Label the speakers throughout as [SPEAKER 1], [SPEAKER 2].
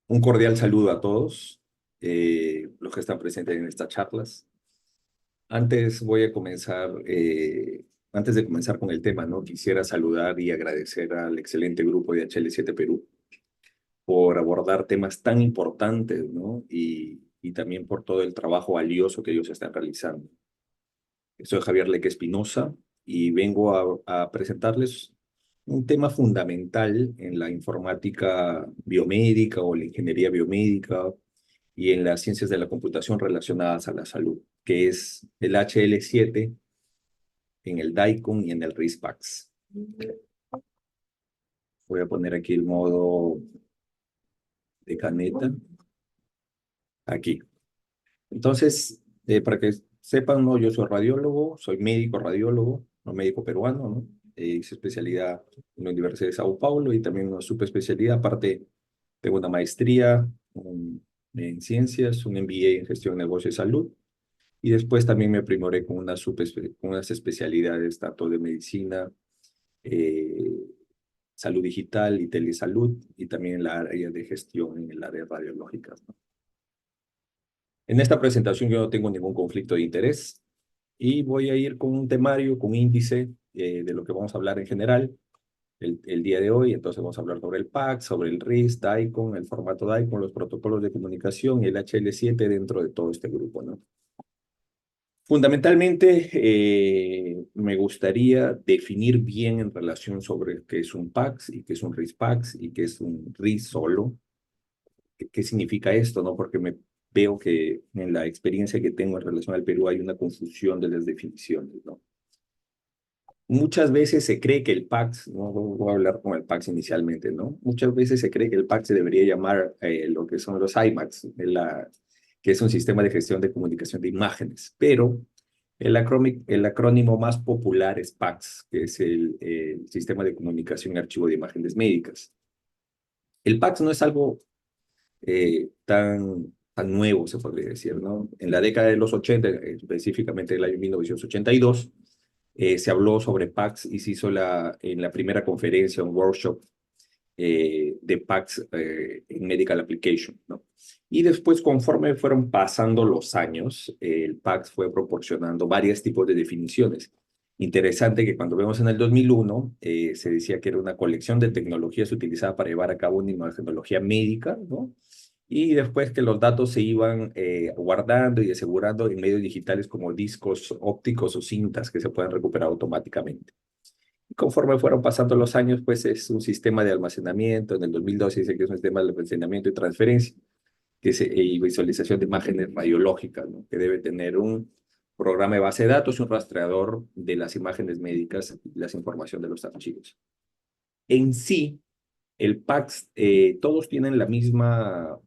[SPEAKER 1] Un cordial saludo a todos los que están presentes en estas charlas. Antes voy a comenzar, antes de comenzar con el tema, ¿no? Quisiera saludar y agradecer al excelente grupo de HL7 Perú por abordar temas tan importantes, ¿no? Y también por todo el trabajo valioso que ellos están realizando. Soy Javier Leque Espinosa y vengo a presentarles un tema fundamental en la informática biomédica o la ingeniería biomédica y en las ciencias de la computación relacionadas a la salud, que es el HL7 en el DICOM y en el RISPAX. Voy a poner aquí el modo de caneta, aquí. Entonces, para que sepan, ¿no? Yo soy radiólogo, soy médico radiólogo, no médico peruano, ¿no? Hice especialidad en la Universidad de Sao Paulo y también una subespecialidad, aparte tengo una maestría en ciencias, un MBA en gestión de negocios y salud. Y después también me primoré con, con unas especialidades tanto de medicina, eh, salud digital y telesalud, y también en la área de gestión en el área radiológica, ¿no? En esta presentación yo no tengo ningún conflicto de interés y voy a ir con un temario, con un índice de lo que vamos a hablar en general el día de hoy. Entonces vamos a hablar sobre el PAC, sobre el RIS, DICOM, el formato DICOM, los protocolos de comunicación y el HL7 dentro de todo este grupo, ¿no? Fundamentalmente, me gustaría definir bien en relación sobre qué es un PAX y qué es un RIS-PAX y qué es un RIS solo. ¿Qué significa esto, no? Porque me veo que en la experiencia que tengo en relación al Perú hay una confusión de las definiciones, ¿no? Muchas veces se cree que el PAX, no voy a hablar con el PAX inicialmente, ¿no? Muchas veces se cree que el PAX se debería llamar lo que son los IMAX, que es un sistema de gestión de comunicación de imágenes, pero el acrónimo más popular es PACS, que es el Sistema de Comunicación y Archivo de Imágenes Médicas. El PACS no es algo tan nuevo, se podría decir, ¿no? En la década de los 80, específicamente el año 1982, se habló sobre PACS y se hizo en la primera conferencia, un workshop de PACS en Medical Application, ¿no? Y después, conforme fueron pasando los años, el PACS fue proporcionando varios tipos de definiciones. Interesante que cuando vemos en el 2001, se decía que era una colección de tecnologías utilizadas para llevar a cabo una imagenología médica, ¿no? Y después que los datos se iban guardando y asegurando en medios digitales como discos ópticos o cintas que se pueden recuperar automáticamente. Y conforme fueron pasando los años, pues es un sistema de almacenamiento. En el 2012 dice que es un sistema de almacenamiento y transferencia y visualización de imágenes radiológicas, ¿no? Que debe tener un programa de base de datos y un rastreador de las imágenes médicas y la información de los archivos. En sí, el PACS, todos tienen la misma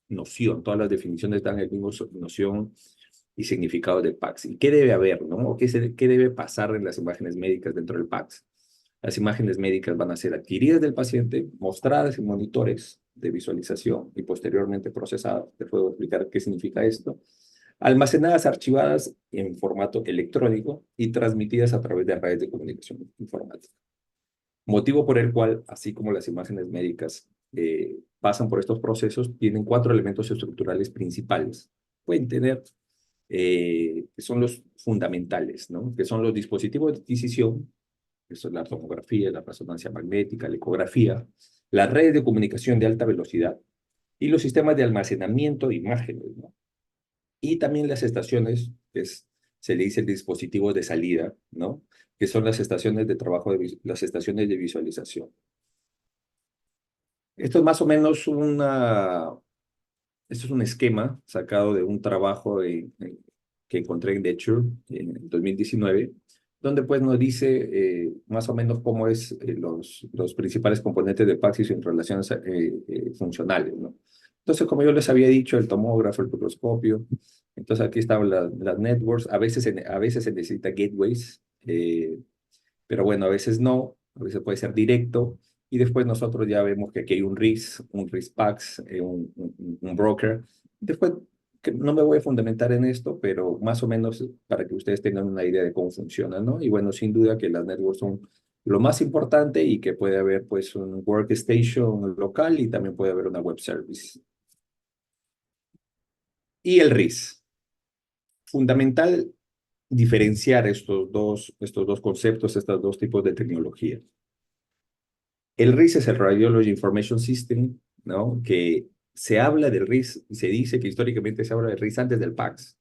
[SPEAKER 1] noción, todas las definiciones dan el mismo noción y significado del PACS. ¿Y qué debe haber, no? ¿O qué debe pasar en las imágenes médicas dentro del PACS? Las imágenes médicas van a ser adquiridas del paciente, mostradas en monitores de visualización y posteriormente procesadas. Te puedo explicar qué significa esto. Almacenadas, archivadas en formato electrónico y transmitidas a través de redes de comunicación informática. Motivo por el cual, así como las imágenes médicas pasan por estos procesos, tienen cuatro elementos estructurales principales. Pueden tener, que son los fundamentales, ¿no? Que son los dispositivos de adquisición, eso es la tomografía, la resonancia magnética, la ecografía, las redes de comunicación de alta velocidad y los sistemas de almacenamiento de imágenes, ¿no? Y también las estaciones, se le dice el dispositivo de salida, ¿no? Que son las estaciones de trabajo, las estaciones de visualización. Esto es más o menos esto es un esquema sacado de un trabajo que encontré en Nature en 2019, donde pues nos dice más o menos cómo es los principales componentes de Paxis en relaciones funcionales, ¿no? Entonces, como yo les había dicho, el tomógrafo, el microscopio, entonces aquí están las networks, a veces se necesita gateways, pero bueno, a veces no, a veces puede ser directo, y después nosotros ya vemos que aquí hay un RIS, un RIS-PACS, un broker. Después, que no me voy a fundamentar en esto, pero más o menos para que ustedes tengan una idea de cómo funciona, ¿no? Y bueno, sin duda que las networks son Lo más importante y que puede haber pues un workstation local y también puede haber una web service. Y el RIS. Fundamental diferenciar estos dos conceptos, estos dos tipos de tecnología. El RIS es el Radiology Information System, ¿no? Que se habla del RIS, se dice que históricamente se habla del RIS antes del PACS.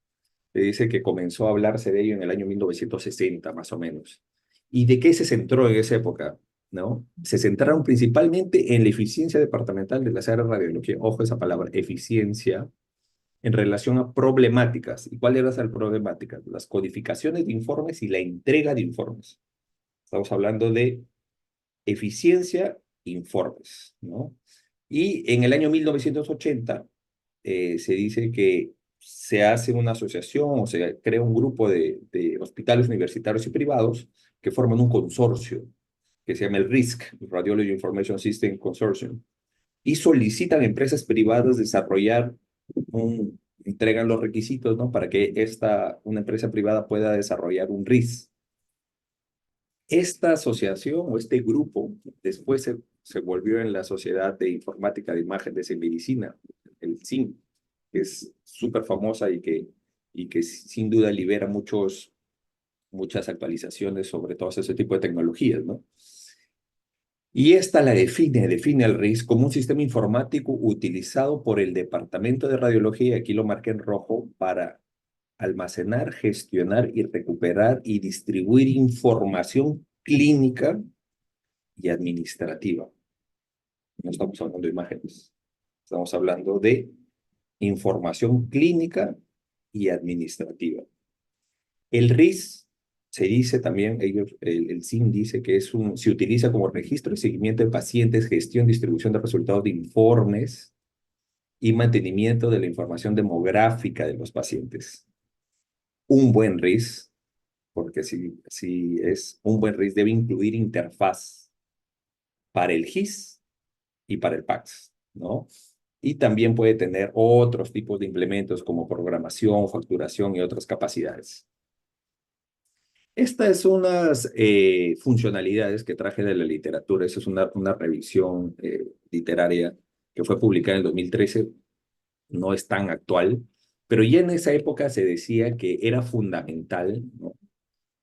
[SPEAKER 1] Se dice que comenzó a hablarse de ello en el año 1960, más o menos. ¿Y de qué se centró en esa época? ¿No? Se centraron principalmente en la eficiencia departamental de las áreas de radiología. Ojo esa palabra, eficiencia, en relación a problemáticas. ¿Y cuáles eran las problemáticas? Las codificaciones de informes y la entrega de informes. Estamos hablando de eficiencia, informes, ¿no? Y en el año 1980 se dice que se hace una asociación o se crea un grupo de hospitales universitarios y privados que forman un consorcio que se llama el RISC, Radiology Information System Consortium, y solicitan a empresas privadas desarrollar entregan los requisitos, ¿no? Para que una empresa privada pueda desarrollar un RIS. Esta asociación o este grupo después se volvió en la Sociedad de Informática de Imágenes en Medicina, el SIM, que es súper famosa y que sin duda libera muchas actualizaciones sobre todo ese tipo de tecnologías, ¿no? Y esta la define el RIS como un sistema informático utilizado por el Departamento de Radiología, aquí lo marqué en rojo, para almacenar, gestionar y recuperar y distribuir información clínica y administrativa. No estamos hablando de imágenes, estamos hablando de información clínica y administrativa. El RIS se dice también, el SIM dice que se utiliza como registro y seguimiento de pacientes, gestión, distribución de resultados de informes y mantenimiento de la información demográfica de los pacientes. Un buen RIS, porque si es un buen RIS, debe incluir interfaz para el GIS y para el PACS, ¿no? Y también puede tener otros tipos de implementos como programación, facturación y otras capacidades. Estas son unas funcionalidades que traje de la literatura. Esa es una revisión literaria que fue publicada en el 2013. No es tan actual, pero ya en esa época se decía que era fundamental, ¿no?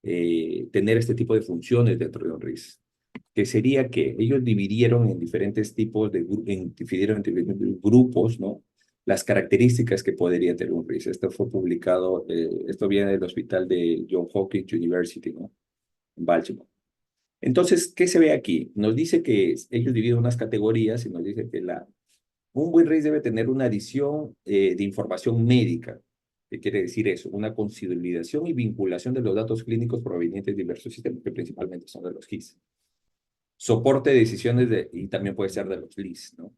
[SPEAKER 1] Tener este tipo de funciones dentro de un RIS, que sería que ellos dividieron en diferentes tipos dividieron en diferentes grupos, ¿no? Las características que podría tener un RIS. Esto fue publicado, esto viene del hospital de Johns Hopkins University, ¿no? En Baltimore. Entonces, ¿qué se ve aquí? Nos dice que ellos dividen unas categorías y nos dice que un buen RIS debe tener una adición de información médica. ¿Qué quiere decir eso? Una consolidación y vinculación de los datos clínicos provenientes de diversos sistemas, que principalmente son de los GIS. Soporte de decisiones y también puede ser de los LIS, ¿no?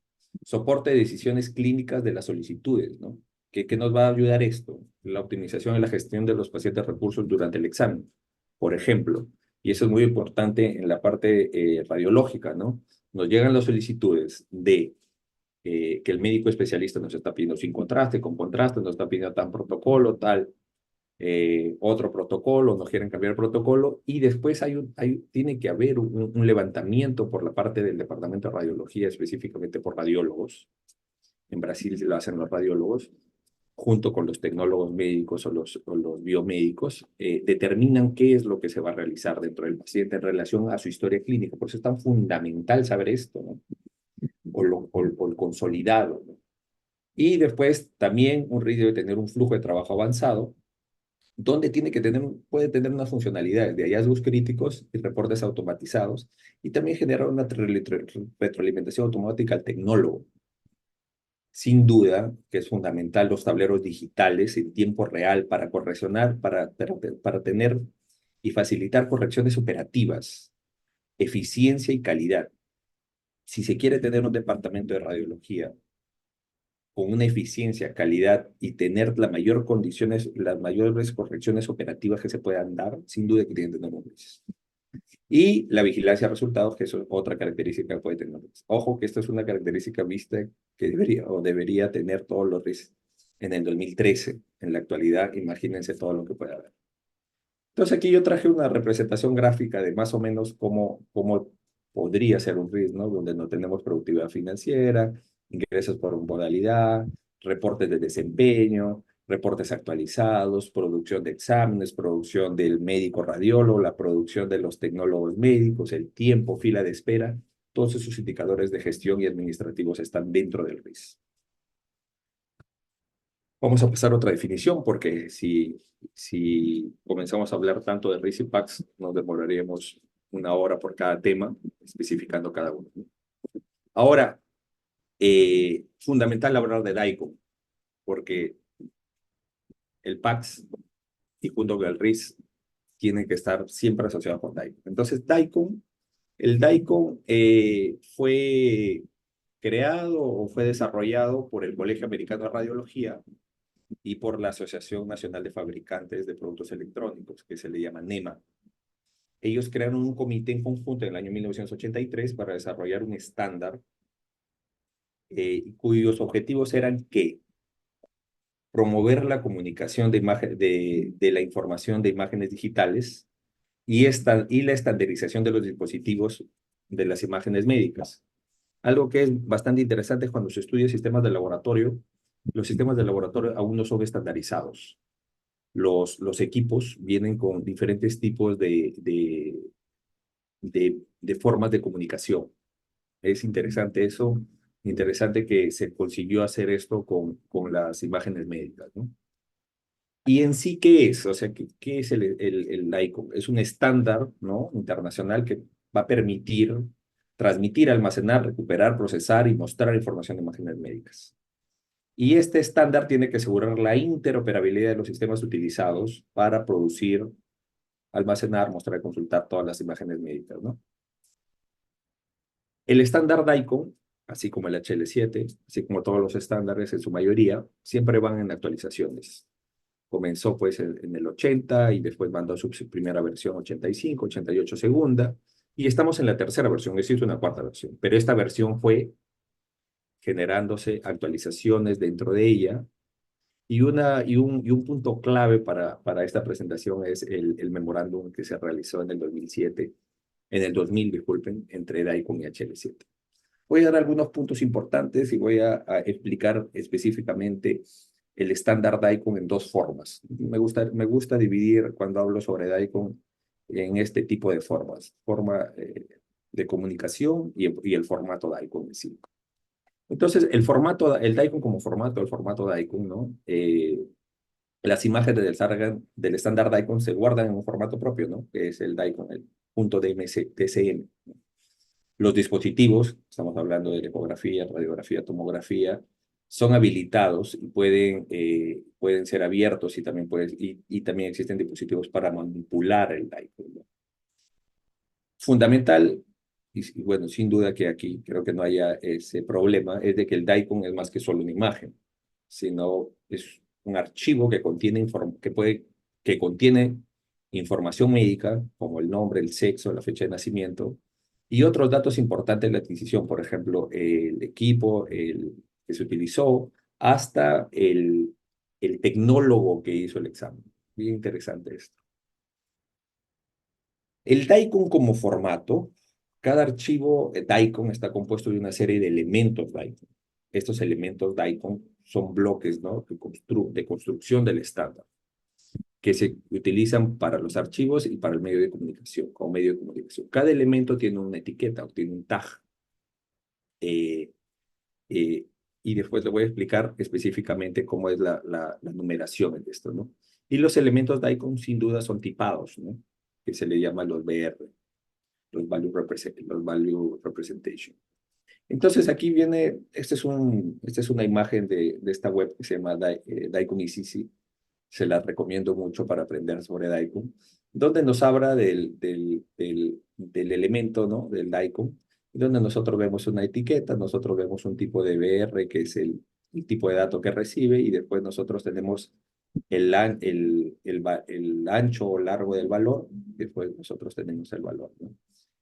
[SPEAKER 1] Soporte de decisiones clínicas de las solicitudes, ¿no? ¿Qué nos va a ayudar esto? La optimización y la gestión de los pacientes recursos durante el examen, por ejemplo. Y eso es muy importante en la parte radiológica, ¿no? Nos llegan las solicitudes de que el médico especialista nos está pidiendo sin contraste, con contraste, nos está pidiendo tal protocolo, tal otro protocolo, no quieren cambiar el protocolo, y después tiene que haber un levantamiento por la parte del Departamento de Radiología, específicamente por radiólogos. En Brasil se lo hacen los radiólogos, junto con los tecnólogos médicos o los biomédicos, determinan qué es lo que se va a realizar dentro del paciente en relación a su historia clínica. Por eso es tan fundamental saber esto, ¿no? O el consolidado, ¿no? Y después también un RIS debe tener un flujo de trabajo avanzado, donde puede tener unas funcionalidades de hallazgos críticos y reportes automatizados, y también generar una retroalimentación automática al tecnólogo. Sin duda que es fundamental los tableros digitales en tiempo real para correccionar, para tener y facilitar correcciones operativas, eficiencia y calidad. Si se quiere tener un departamento de radiología con una eficiencia, calidad y tener las mayores correcciones operativas que se puedan dar, sin duda que tienen que tener un RIS. Y la vigilancia de resultados, que es otra característica que puede tener un RIS. Ojo que esto es una característica vista que debería tener todos los RIS en el 2013. En la actualidad, imagínense todo lo que puede haber. Entonces aquí yo traje una representación gráfica de más o menos cómo podría ser un RIS, ¿no? Donde no tenemos productividad financiera, ingresos por modalidad, reportes de desempeño, reportes actualizados, producción de exámenes, producción del médico radiólogo, la producción de los tecnólogos médicos, el tiempo, fila de espera. Todos esos indicadores de gestión y administrativos están dentro del RIS. Vamos a pasar a otra definición porque si comenzamos a hablar tanto de RIS y PACS, nos demoraríamos una hora por cada tema, especificando cada uno. Ahora, fundamental hablar de DICOM, porque el PACS y junto con el RIS tienen que estar siempre asociados con DICOM. Entonces, el DICOM fue creado o fue desarrollado por el Colegio Americano de Radiología y por la Asociación Nacional de Fabricantes de Productos Electrónicos, que se le llama NEMA. Ellos crearon un comité en conjunto en el año 1983 para desarrollar un estándar cuyos objetivos eran que promover la comunicación de la información de imágenes digitales y la estandarización de los dispositivos de las imágenes médicas. Algo que es bastante interesante es cuando se estudia sistemas de laboratorio, los sistemas de laboratorio aún no son estandarizados. Los equipos vienen con diferentes tipos de formas de comunicación. Es interesante eso, interesante que se consiguió hacer esto con las imágenes médicas, ¿no? Y en sí, ¿qué es? O sea, ¿qué es el ICOM? Es un estándar, ¿no? Internacional que va a permitir transmitir, almacenar, recuperar, procesar y mostrar información de imágenes médicas. Y este estándar tiene que asegurar la interoperabilidad de los sistemas utilizados para producir, almacenar, mostrar y consultar todas las imágenes médicas, ¿no? El estándar DICOM, así como el HL7, así como todos los estándares en su mayoría, siempre van en actualizaciones. Comenzó pues en el 80 y después mandó su primera versión 85, 88 segunda, y estamos en la tercera versión, existe una cuarta versión, pero esta versión fue generándose actualizaciones dentro de ella. Y un punto clave para esta presentación es el memorándum que se realizó en el 2007, en el 2000, disculpen, entre DICOM y HL7. Voy a dar algunos puntos importantes y voy a explicar específicamente el estándar DICOM en dos formas. Me gusta dividir cuando hablo sobre DICOM en este tipo de formas, forma de comunicación y el formato DICOM en sí. Entonces, el DICOM como formato, el formato DICOM, ¿no? Las imágenes del estándar DICOM se guardan en un formato propio, ¿no? Que es el DICOM, el punto DCM. Los dispositivos, estamos hablando de ecografía, radiografía, tomografía, son habilitados y pueden ser abiertos y también existen dispositivos para manipular el DICOM, ¿no? Fundamental, y bueno, sin duda que aquí creo que no haya ese problema, es de que el DICOM es más que solo una imagen, sino es un archivo que contiene información médica, como el nombre, el sexo, la fecha de nacimiento, y otros datos importantes de la adquisición, por ejemplo, el equipo que se utilizó, hasta el tecnólogo que hizo el examen. Bien interesante esto. El DICOM como formato, cada archivo DICOM está compuesto de una serie de elementos DICOM. Estos elementos DICOM son bloques, ¿no? de construcción del estándar, que se utilizan para los archivos y para el medio de comunicación, como medio de comunicación. Cada elemento tiene una etiqueta o tiene un tag. Eh, eh, y después le voy a explicar específicamente cómo es la numeración de esto, ¿no? Y los elementos DICOM sin duda son tipados, ¿no? Que se le llama los BR, los value representation. Entonces aquí viene, esta es una imagen de esta web que se llama DICOM ICC. Se la recomiendo mucho para aprender sobre DICOM, donde nos habla del elemento, ¿no? Del DICOM, donde nosotros vemos una etiqueta, nosotros vemos un tipo de BR, que es el tipo de dato que recibe, y después nosotros tenemos el ancho o largo del valor, después nosotros tenemos el valor, ¿no?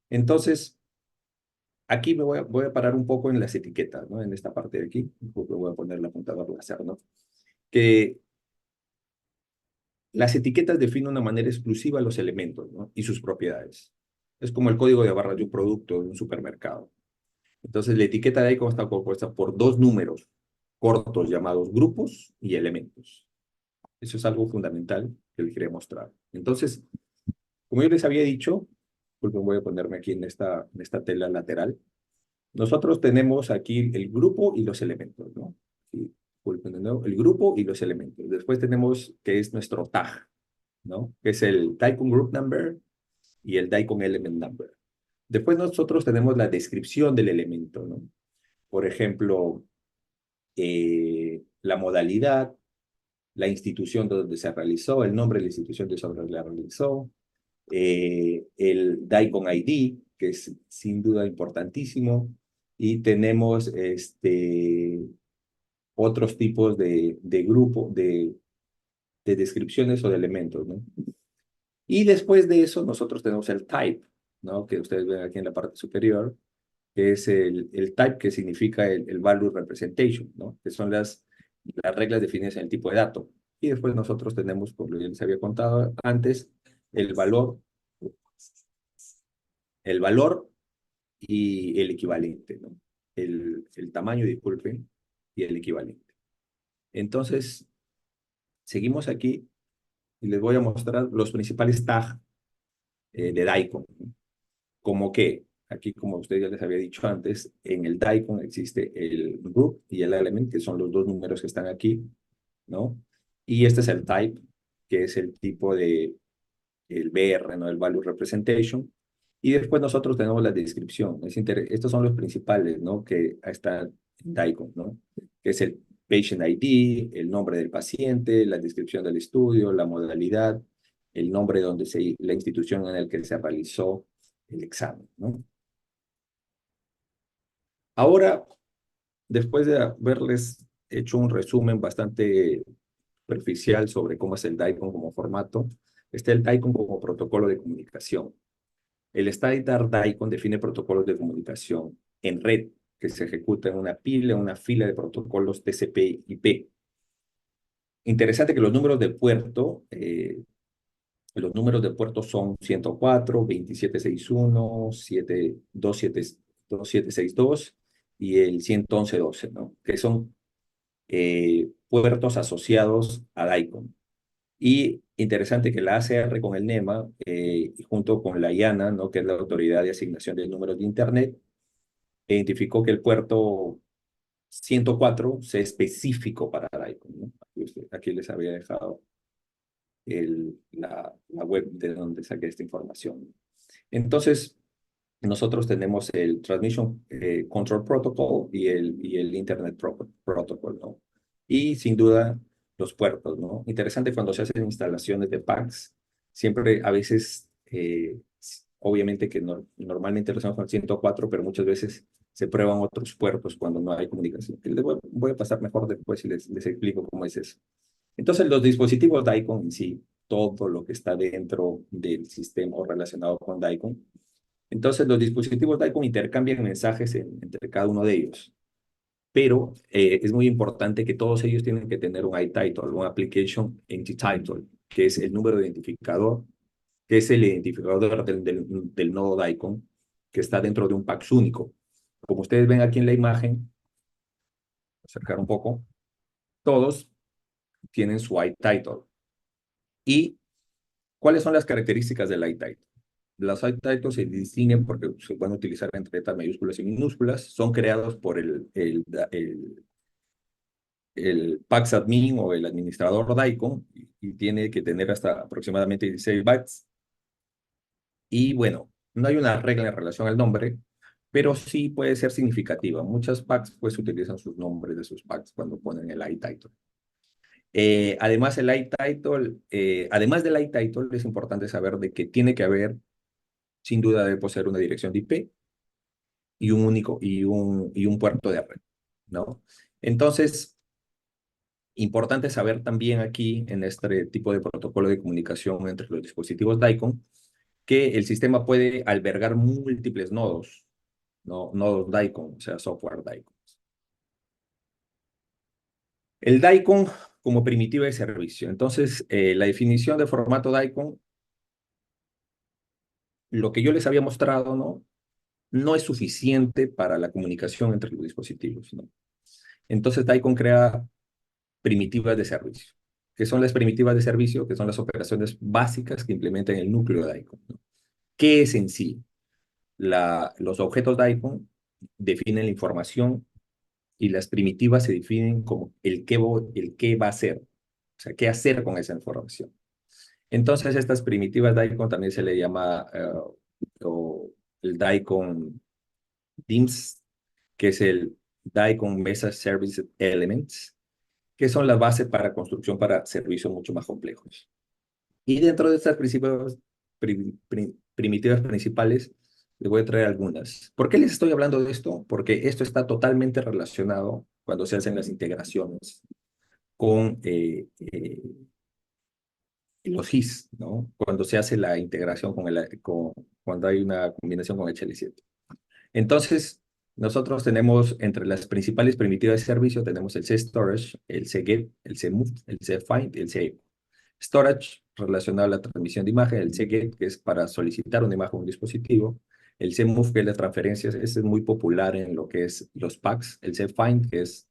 [SPEAKER 1] Entonces, aquí voy a parar un poco en las etiquetas, ¿no? En esta parte de aquí, voy a poner la apuntador láser, ¿no? Que las etiquetas definen de una manera exclusiva los elementos, ¿no? Y sus propiedades. Es como el código de barras de un producto de un supermercado. Entonces, la etiqueta de icon está compuesta por dos números cortos llamados grupos y elementos. Eso es algo fundamental que les quería mostrar. Entonces, como yo les había dicho, pues voy a ponerme aquí en esta tela lateral. Nosotros tenemos aquí el grupo y los elementos, ¿no? Y, disculpen de nuevo, el grupo y los elementos. Después tenemos que es nuestro tag, ¿no? Que es el Daikon Group Number y el Daikon Element Number. Después nosotros tenemos la descripción del elemento, ¿no? Por ejemplo, la modalidad, la institución donde se realizó, el nombre de la institución donde se realizó, el Daikon ID, que es sin duda importantísimo, y tenemos otros tipos de grupo, de descripciones o de elementos, ¿no? Y después de eso nosotros tenemos el type, ¿no? Que ustedes ven aquí en la parte superior, que es el type que significa el value representation, ¿no? Que son las reglas definidas en el tipo de dato. Y después nosotros tenemos, por lo que les había contado antes, el valor, el valor y el equivalente, ¿no? El tamaño, disculpen, y el equivalente. Entonces, seguimos aquí y les voy a mostrar los principales tags de Daikon, ¿no? Como que, aquí como ustedes ya les había dicho antes, en el Daikon existe el group y el element, que son los dos números que están aquí, ¿no? Y este es el type, que es el tipo de, el BR, ¿no? El Value Representation. Y después nosotros tenemos la descripción. Estos son los principales, ¿no? Que están en Daikon, ¿no? Que es el Patient ID, el nombre del paciente, la descripción del estudio, la modalidad, el nombre donde la institución en la que se realizó el examen, ¿no? Ahora, después de haberles hecho un resumen bastante superficial sobre cómo es el Daikon como formato, está el Daikon como protocolo de comunicación. El Standard Daikon define protocolos de comunicación en red que se ejecuta en una fila de protocolos TCP/IP. Interesante que los números de puerto son 104, 2761, 2762 y el 111.12, ¿no? Que son puertos asociados a Daikon. Y interesante que la ACR con el NEMA, junto con la IANA, ¿no? Que es la Autoridad de Asignación de Números de Internet, identificó que el puerto 104 sea específico para Daikon, ¿no? Aquí les había dejado la web de donde saqué esta información. Entonces, nosotros tenemos el Transmission Control Protocol y el Internet Protocol, ¿no? Y sin duda, los puertos, ¿no? Interesante cuando se hacen instalaciones de packs, siempre a veces, obviamente que normalmente lo hacemos con el 104, pero muchas veces se prueban otros puertos cuando no hay comunicación. Voy a pasar mejor después y les explico cómo es eso. Entonces, los dispositivos Daikon en sí, todo lo que está dentro del sistema o relacionado con Daikon. Entonces, los dispositivos Daikon intercambian mensajes entre cada uno de ellos. Pero es muy importante que todos ellos tienen que tener un ITitle, un Application Entity Title, que es el número de identificador, que es el identificador del nodo Daikon, que está dentro de un PAX único. Como ustedes ven aquí en la imagen, acercar un poco, todos tienen su ITitle. ¿Y cuáles son las características del iTitle? Los iTitles se distinguen porque se pueden utilizar entre letras mayúsculas y minúsculas. Son creados por el PAX admin o el administrador Daikon y tiene que tener hasta aproximadamente 16 bytes. Y bueno, no hay una regla en relación al nombre, pero sí puede ser significativa. Muchas PACs pues utilizan sus nombres de sus PACs cuando ponen el iTitle. Además, además del iTitle, es importante saber de que tiene que haber, sin duda, debe poseer una dirección de IP y un único y un puerto de red, ¿no? Entonces, importante saber también aquí en este tipo de protocolo de comunicación entre los dispositivos Daikon que el sistema puede albergar múltiples nodos, ¿no? Nodos Daikon, o sea, software Daikon. El Daikon como primitiva de servicio. Entonces, la definición de formato DICOM, lo que yo les había mostrado, ¿no? No es suficiente para la comunicación entre los dispositivos, ¿no? Entonces, DICOM crea primitivas de servicio. ¿Qué son las primitivas de servicio? Que son las operaciones básicas que implementan el núcleo de DICOM, ¿no? ¿Qué es en sí? Los objetos DICOM definen la información y las primitivas se definen como el qué va a hacer, o sea, qué hacer con esa información. Entonces, estas primitivas DICOM también se le llama o el DICOM DIMS, que es el DICOM Message Service Elements, que son la base para construcción para servicios mucho más complejos. Y dentro de estas primitivas principales, les voy a traer algunas. ¿Por qué les estoy hablando de esto? Porque esto está totalmente relacionado cuando se hacen las integraciones con los GIS, ¿no? Cuando se hace la integración cuando hay una combinación con HL7. Entonces, nosotros tenemos entre las principales primitivas de servicio, tenemos el C-Storage, el C-Get, el C-Move, el C-Find y el C-Echo. Storage relacionado a la transmisión de imagen, el C-Get, que es para solicitar una imagen a un dispositivo, el C-Move, que es la transferencia, este es muy popular en lo que es los packs, el C-Find, que es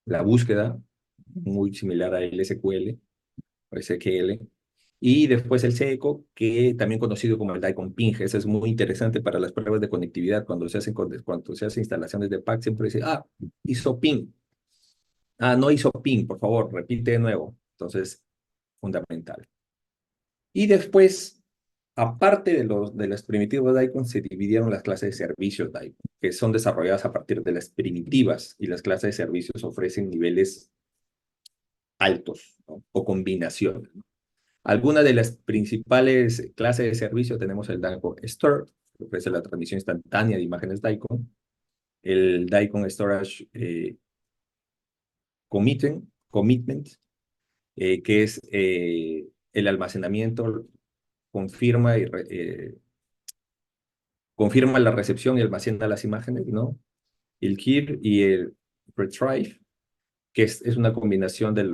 [SPEAKER 1] la búsqueda, muy similar a el SQL o SQL, y después el C-Echo, que también conocido como el DICOM Ping. Ese es muy interesante para las pruebas de conectividad. Cuando se hacen instalaciones de pack, siempre dice, hizo ping. No hizo ping, por favor, repite de nuevo. Entonces, fundamental. Y después, aparte de las primitivas DICOM, se dividieron las clases de servicios DICOM, que son desarrolladas a partir de las primitivas, y las clases de servicios ofrecen niveles altos, ¿no? O combinaciones, ¿no? Algunas de las principales clases de servicio tenemos el DICOM Store, que ofrece la transmisión instantánea de imágenes DICOM, el DICOM Storage Commitment, que es el almacenamiento, confirma confirma la recepción y almacena las imágenes, ¿no? El Keep y el Retrieve, que es una combinación del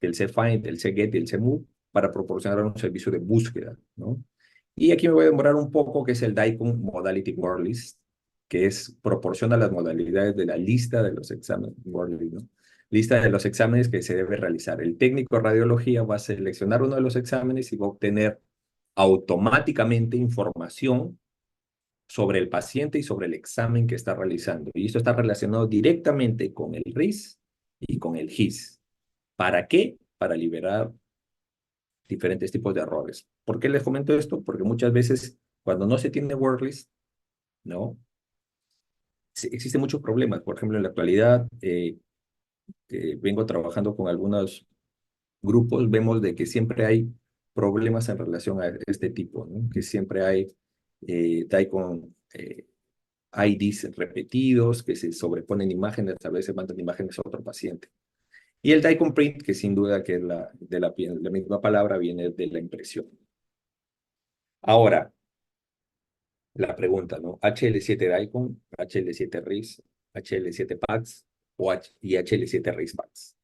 [SPEAKER 1] cfind, el cget y el cmove para proporcionar un servicio de búsqueda, ¿no? Y aquí me voy a demorar un poco, que es el DICOM Modality Word List, que proporciona las modalidades de la lista de los exámenes, ¿no? Lista de los exámenes que se debe realizar. El técnico de radiología va a seleccionar uno de los exámenes y va a obtener automáticamente información sobre el paciente y sobre el examen que está realizando. Y esto está relacionado directamente con el RIS y con el GIS. ¿Para qué? Para liberar diferentes tipos de errores. ¿Por qué les comento esto? Porque muchas veces cuando no se tiene WordList, ¿no? Existen muchos problemas. Por ejemplo, en la actualidad vengo trabajando con algunos grupos, vemos de que siempre hay problemas en relación a este tipo, ¿no? Que siempre hay con IDs repetidos, que se sobreponen imágenes, a veces mandan imágenes a otro paciente. Y el DICOM print, que sin duda que es la misma palabra, viene de la impresión. Ahora, la pregunta, ¿no? HL7 DICOM, HL7 RIS, HL7 PACS y HL7 RIS PACS.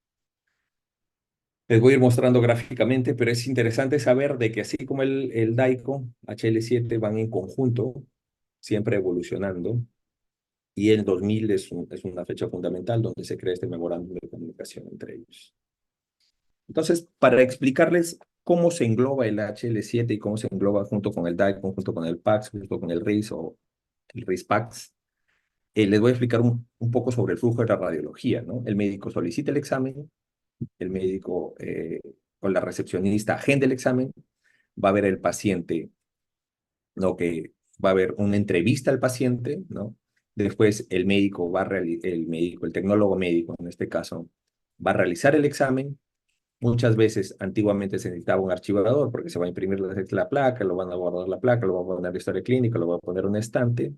[SPEAKER 1] Les voy a ir mostrando gráficamente, pero es interesante saber de que así como el DICOM, HL7 van en conjunto, siempre evolucionando, y el 2000 es una fecha fundamental donde se crea este memorándum de comunicación entre ellos. Entonces, para explicarles cómo se engloba el HL7 y cómo se engloba junto con el DICOM, junto con el PACS, junto con el RIS o el RIS-PACS, les voy a explicar un poco sobre el flujo de la radiología, ¿no? El médico solicita el examen, el médico o la recepcionista agenda el examen, va a ver el paciente, ¿no? Que va a haber una entrevista al paciente, ¿no? Después el tecnólogo médico en este caso, va a realizar el examen. Muchas veces, antiguamente se necesitaba un archivador porque se va a imprimir la placa, lo van a guardar la placa, lo va a poner la historia clínica, lo va a poner en un estante.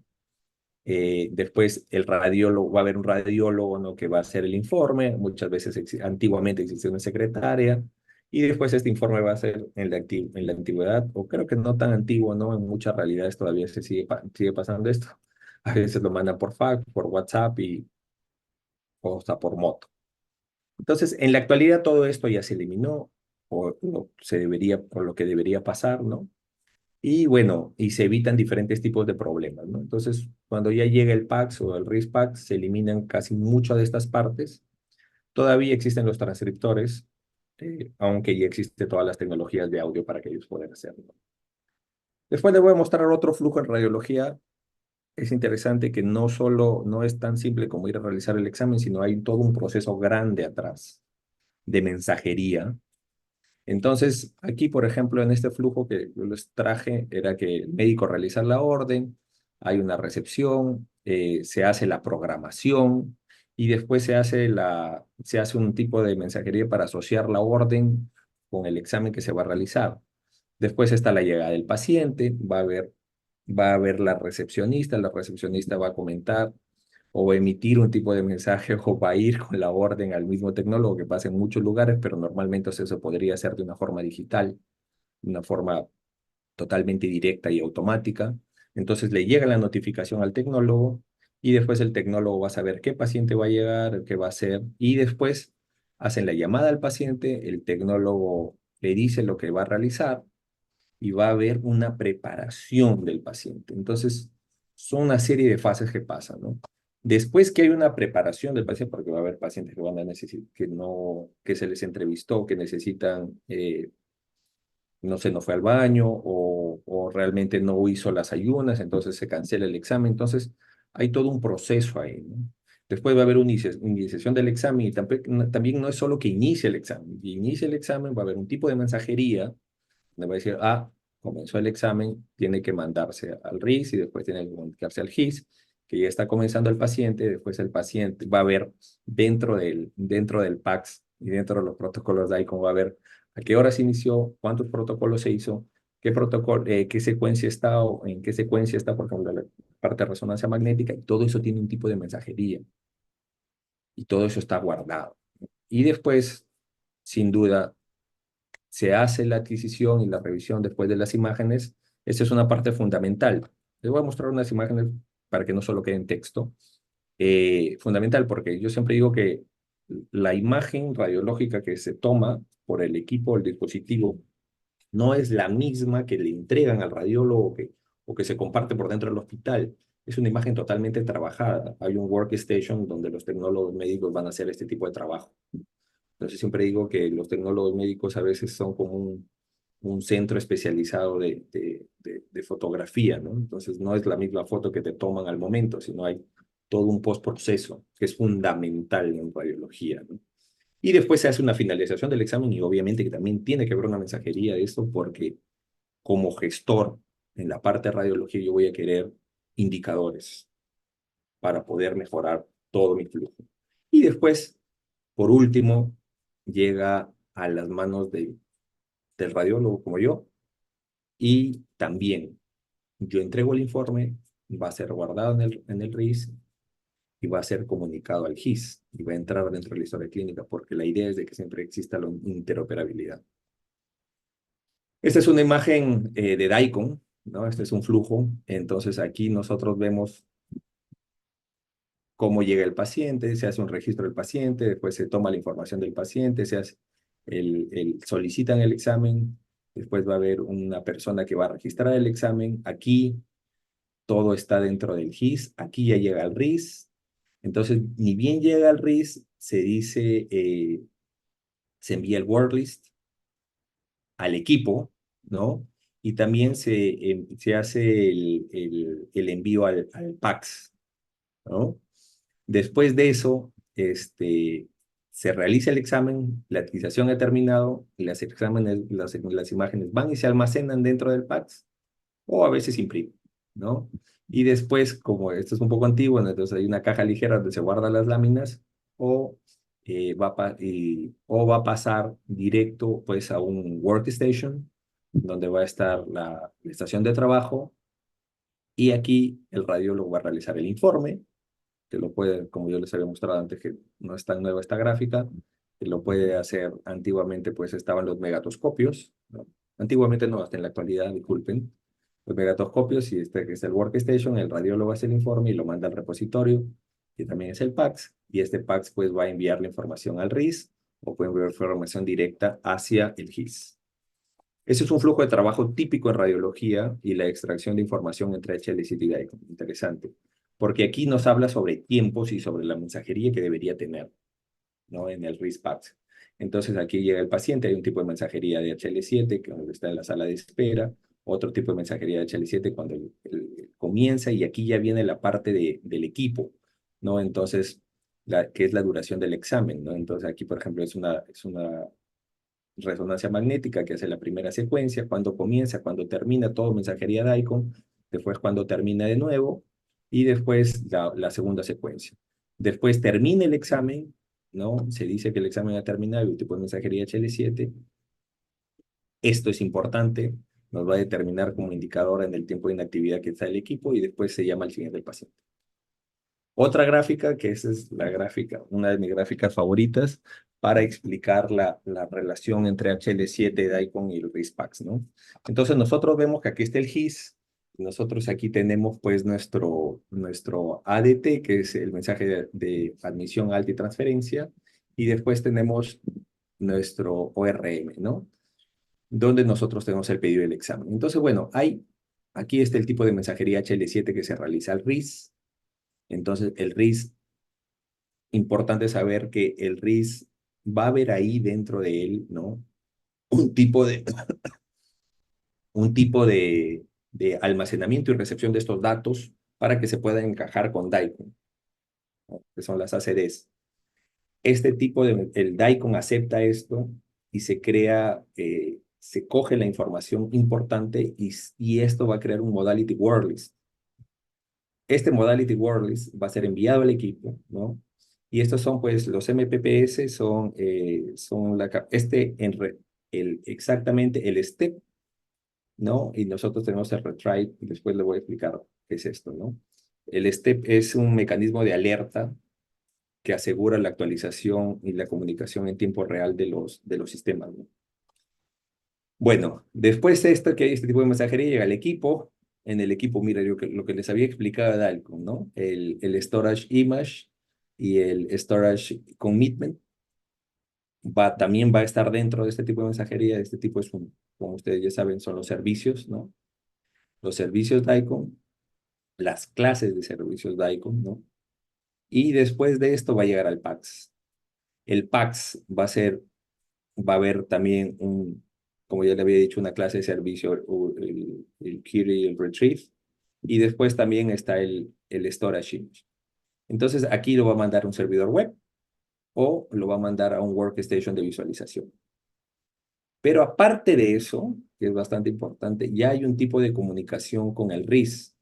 [SPEAKER 1] Después el radiólogo, va a haber un radiólogo, ¿no? Que va a hacer el informe. Muchas veces, antiguamente existía una secretaria. Y después este informe va a ser en la antigüedad, o creo que no tan antiguo, ¿no? En muchas realidades todavía sigue pasando esto. A veces lo mandan por fax, por WhatsApp o hasta por moto. Entonces, en la actualidad todo esto ya se eliminó, o lo que debería pasar, ¿no? Y bueno, y se evitan diferentes tipos de problemas, ¿no? Entonces, cuando ya llega el PAX o el RISC-PAX, se eliminan casi muchas de estas partes. Todavía existen los transcriptores, aunque ya existen todas las tecnologías de audio para que ellos puedan hacerlo. Después les voy a mostrar otro flujo en radiología. Es interesante que no solo no es tan simple como ir a realizar el examen, sino hay todo un proceso grande atrás de mensajería. Entonces, aquí, por ejemplo, en este flujo que yo les traje, era que el médico realiza la orden, hay una recepción, se hace la programación y después se hace un tipo de mensajería para asociar la orden con el examen que se va a realizar. Después está la llegada del paciente, va a haber la recepcionista va a comentar o emitir un tipo de mensaje o va a ir con la orden al mismo tecnólogo que pasa en muchos lugares, pero normalmente eso podría hacer de una forma digital, de una forma totalmente directa y automática. Entonces le llega la notificación al tecnólogo y después el tecnólogo va a saber qué paciente va a llegar, qué va a hacer y después hacen la llamada al paciente, el tecnólogo le dice lo que va a realizar y va a haber una preparación del paciente. Entonces, son una serie de fases que pasan, ¿no? Después que hay una preparación del paciente, porque va a haber pacientes que van a necesitar, que se les entrevistó, que necesitan, no sé, no fue al baño o realmente no hizo las ayunas, entonces se cancela el examen. Entonces, hay todo un proceso ahí, ¿no? Después va a haber una iniciación del examen y también no es solo que inicie el examen. Y inicia el examen, va a haber un tipo de mensajería le va a decir, comenzó el examen, tiene que mandarse al RIS y después tiene que comunicarse al GIS, que ya está comenzando el paciente, después el paciente va a ver dentro del PACS y dentro de los protocolos de ICON va a ver a qué hora se inició, cuántos protocolos se hizo, qué secuencia está o en qué secuencia está, por ejemplo, la parte de resonancia magnética, y todo eso tiene un tipo de mensajería y todo eso está guardado. Y después, sin duda, se hace la adquisición y la revisión después de las imágenes. Esa es una parte fundamental. Les voy a mostrar unas imágenes para que no solo quede en texto. Fundamental porque yo siempre digo que la imagen radiológica que se toma por el equipo, el dispositivo, no es la misma que le entregan al radiólogo o que se comparte por dentro del hospital. Es una imagen totalmente trabajada. Hay un workstation donde los tecnólogos médicos van a hacer este tipo de trabajo. Entonces siempre digo que los tecnólogos médicos a veces son como un centro especializado de fotografía, ¿no? Entonces no es la misma foto que te toman al momento, sino hay todo un postproceso que es fundamental en radiología, ¿no? Y después se hace una finalización del examen y obviamente que también tiene que haber una mensajería de esto porque como gestor en la parte de radiología yo voy a querer indicadores para poder mejorar todo mi flujo. Y después, por último, llega a las manos del radiólogo como yo y también yo entrego el informe, va a ser guardado en el RIS y va a ser comunicado al GIS y va a entrar dentro de la historia clínica porque la idea es de que siempre exista la interoperabilidad. Esta es una imagen de DICOM, ¿no? Este es un flujo. Entonces aquí nosotros vemos cómo llega el paciente, se hace un registro del paciente, después se toma la información del paciente, se hace solicitan el examen, después va a haber una persona que va a registrar el examen. Aquí todo está dentro del GIS, aquí ya llega al RIS. Entonces, ni bien llega al RIS, se dice, se envía el wordlist al equipo, ¿no? Y también se hace el envío al PACS, ¿no? Después de eso, se realiza el examen, la adquisición ha terminado, y las imágenes van y se almacenan dentro del PACS o a veces imprimen, ¿no? Y después, como esto es un poco antiguo, ¿no? Entonces hay una caja ligera donde se guardan las láminas o, o va a pasar directo pues a un workstation donde va a estar la estación de trabajo y aquí el radiólogo va a realizar el informe que lo puede, como yo les había mostrado antes, que no es tan nueva esta gráfica, que lo puede hacer antiguamente, pues estaban los megatoscopios, ¿no? Antiguamente no, hasta en la actualidad, disculpen, los megatoscopios y este que es el workstation, el radiólogo hace el informe y lo manda al repositorio, que también es el PACS, y este PAX pues va a enviar la información al RIS o puede enviar información directa hacia el GIS. Ese es un flujo de trabajo típico en radiología y la extracción de información entre HL7 y DICOM. Interesante, porque aquí nos habla sobre tiempos y sobre la mensajería que debería tener, ¿no? En el RIS-PAX. Entonces aquí llega el paciente, hay un tipo de mensajería de HL7 que está en la sala de espera, otro tipo de mensajería de HL7 cuando comienza y aquí ya viene la parte del equipo, ¿no? Entonces, que es la duración del examen, ¿no? Entonces aquí, por ejemplo, es una resonancia magnética que hace la primera secuencia, cuando comienza, cuando termina, todo mensajería DICOM, después cuando termina de nuevo y después la segunda secuencia. Después termina el examen, ¿no? Se dice que el examen ha terminado y el tipo de mensajería HL7. Esto es importante, nos va a determinar como indicador en el tiempo de inactividad que está el equipo y después se llama el siguiente paciente. Otra gráfica, que esa es la gráfica, una de mis gráficas favoritas, para explicar la relación entre HL7, DICOM y el RIS-PAX, ¿no? Entonces nosotros vemos que aquí está el GIS, nosotros aquí tenemos pues nuestro ADT, que es el mensaje de admisión, alta y transferencia, y después tenemos nuestro ORM, ¿no? Donde nosotros tenemos el pedido del examen. Entonces, bueno, aquí está el tipo de mensajería HL7 que se realiza al RIS. Entonces, el RIS, importante saber que el RIS va a haber ahí dentro de él, ¿no? Un tipo de, de almacenamiento y recepción de estos datos para que se pueda encajar con DICOM, ¿no? Que son las ACDs. El DICOM acepta esto y se coge la información importante y esto va a crear un modality wordlist. Este modality wordlist va a ser enviado al equipo, ¿no? Y estos son, pues, los MPPS son exactamente el step, ¿no? Y nosotros tenemos el retrieve, y después le voy a explicar qué es esto, ¿no? El step es un mecanismo de alerta que asegura la actualización y la comunicación en tiempo real de los sistemas, ¿no? Bueno, después de esto, que hay este tipo de mensajería, llega al equipo. En el equipo, mira, lo que les había explicado de Dalcom, ¿no? El storage image y el storage commitment también va a estar dentro de este tipo de mensajería. Este tipo como ustedes ya saben, son los servicios, ¿no? Los servicios DICOM, las clases de servicios DICOM, ¿no? Y después de esto va a llegar al PAX. El PAX va a haber también como ya le había dicho, una clase de servicio, el query y el retrieve, y después también está el storage image. Entonces aquí lo va a mandar a un servidor web o lo va a mandar a un workstation de visualización. Pero aparte de eso, que es bastante importante, ya hay un tipo de comunicación con el RIS.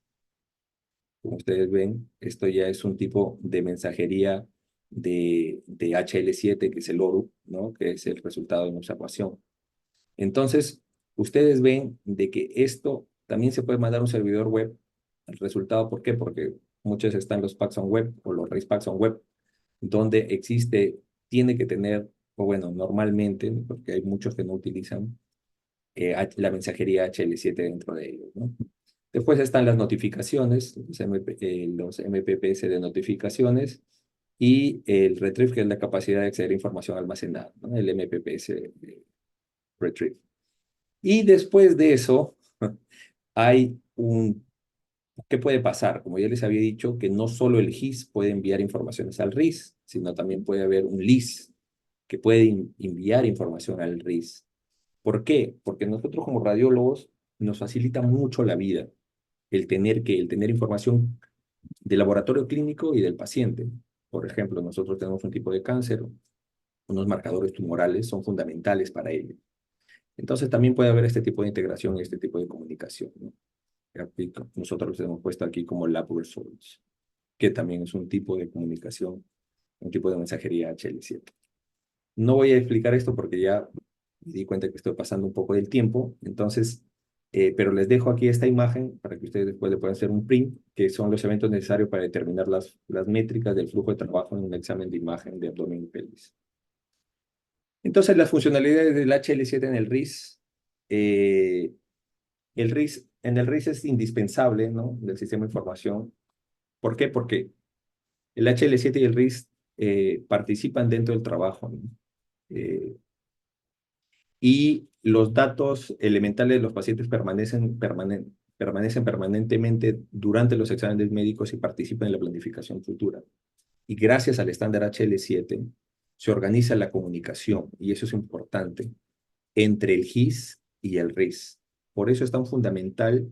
[SPEAKER 1] Como ustedes ven, esto ya es un tipo de mensajería de HL7, que es el ORU, ¿no? Que es el resultado de una observación. Entonces, ustedes ven de que esto también se puede mandar a un servidor web. El resultado, ¿por qué? Porque muchos están los packs on web o los race packs on web, donde tiene que tener, o bueno, normalmente, porque hay muchos que no utilizan la mensajería HL7 dentro de ellos, ¿no? Después están las notificaciones, los MPPS de notificaciones y el retrieve, que es la capacidad de acceder a información almacenada, ¿no? El MPPS retrieve. Y después de eso, hay ¿qué puede pasar? Como ya les había dicho, que no solo el GIS puede enviar informaciones al RIS, sino también puede haber un LIS que puede enviar información al RIS. ¿Por qué? Porque nosotros como radiólogos nos facilita mucho la vida el tener información del laboratorio clínico y del paciente. Por ejemplo, nosotros tenemos un tipo de cáncer, unos marcadores tumorales son fundamentales para ello. Entonces también puede haber este tipo de integración y este tipo de comunicación, ¿no? Nosotros los hemos puesto aquí como Lab Results, que también es un tipo de comunicación, un tipo de mensajería HL7. No voy a explicar esto porque ya me di cuenta que estoy pasando un poco del tiempo, entonces, pero les dejo aquí esta imagen para que ustedes después le puedan hacer un print, que son los eventos necesarios para determinar las métricas del flujo de trabajo en un examen de imagen de abdomen y pelvis. Entonces, las funcionalidades del HL7 en el RIS. En el RIS es indispensable, ¿no? Del sistema de información. ¿Por qué? Porque el HL7 y el RIS participan dentro del trabajo, ¿no? Y los datos elementales de los pacientes permanecen permanentemente durante los exámenes médicos y participan en la planificación futura. Y gracias al estándar HL7 se organiza la comunicación, y eso es importante, entre el GIS y el RIS. Por eso es tan fundamental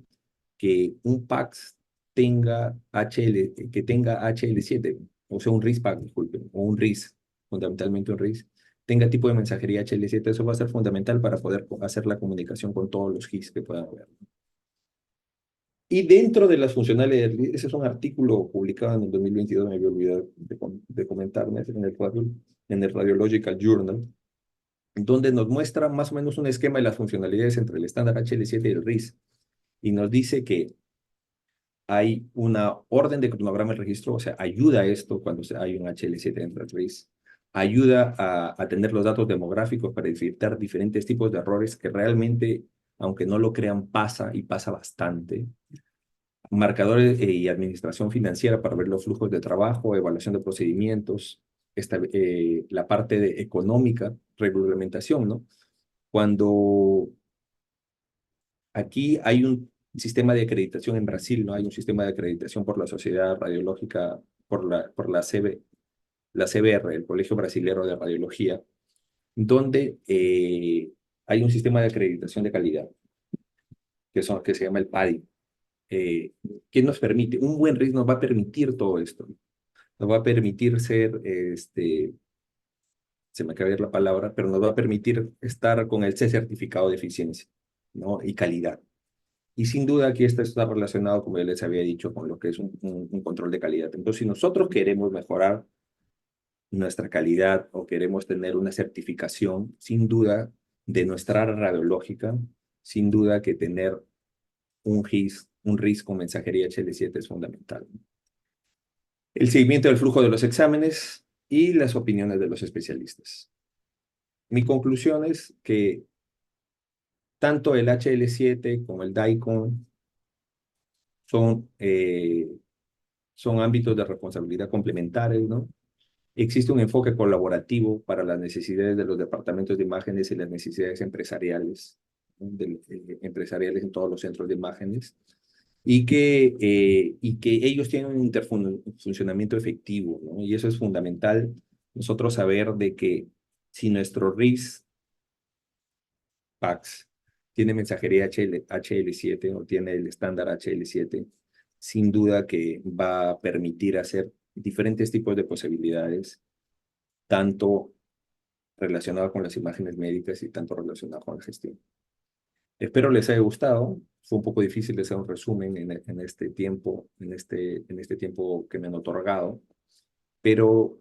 [SPEAKER 1] que un PACS que tenga HL7, o sea, un RIS PACS, disculpen, o un RIS, fundamentalmente un RIS, tenga tipo de mensajería HL7. Eso va a ser fundamental para poder hacer la comunicación con todos los GIS que puedan haber. Y dentro de las funcionalidades, ese es un artículo publicado en el 2022, me había olvidado de comentarme, en el Radiological Journal, donde nos muestra más o menos un esquema de las funcionalidades entre el estándar HL7 y el RIS. Y nos dice que hay una orden de cronograma de registro, o sea, ayuda a esto cuando hay un HL7 dentro del RIS. Ayuda a tener los datos demográficos para detectar diferentes tipos de errores que realmente, aunque no lo crean, pasa y pasa bastante. Marcadores y administración financiera para ver los flujos de trabajo, evaluación de procedimientos, la parte económica, reglamentación, ¿no? Cuando aquí hay un sistema de acreditación en Brasil, ¿no? Hay un sistema de acreditación por la Sociedad Radiológica, por la CBR, el Colegio Brasilero de Radiología, donde hay un sistema de acreditación de calidad, que se llama el PADI, que nos permite, un buen RIS nos va a permitir todo esto, nos va a permitir ser, se me acaba de ir la palabra, pero nos va a permitir estar con el C certificado de eficiencia, ¿no? Y calidad. Y sin duda aquí esto está relacionado, como ya les había dicho, con lo que es un control de calidad. Entonces, si nosotros queremos mejorar nuestra calidad o queremos tener una certificación, sin duda, de nuestra área radiológica, sin duda que tener un RIS con mensajería HL7 es fundamental. El seguimiento del flujo de los exámenes y las opiniones de los especialistas. Mi conclusión es que tanto el HL7 como el DICOM son ámbitos de responsabilidad complementarios, ¿no? Existe un enfoque colaborativo para las necesidades de los departamentos de imágenes y las necesidades empresariales, ¿no? Empresariales en todos los centros de imágenes, y que ellos tienen un interfuncionamiento efectivo, ¿no? Y eso es fundamental, nosotros saber de que si nuestro RIS PACS tiene mensajería HL7 o tiene el estándar HL7, sin duda que va a permitir hacer diferentes tipos de posibilidades, tanto relacionado con las imágenes médicas y tanto relacionado con la gestión. Espero les haya gustado. Fue un poco difícil hacer un resumen en este tiempo, en este tiempo que me han otorgado, pero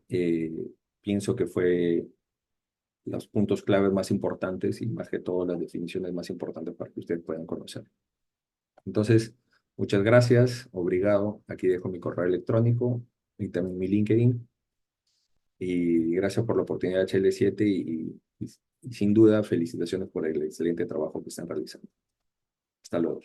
[SPEAKER 1] pienso que fue los puntos claves más importantes y más que todo las definiciones más importantes para que ustedes puedan conocer. Entonces, muchas gracias, obrigado. Aquí dejo mi correo electrónico y también mi LinkedIn. Y gracias por la oportunidad de HL7 y sin duda felicitaciones por el excelente trabajo que están realizando. Hasta luego.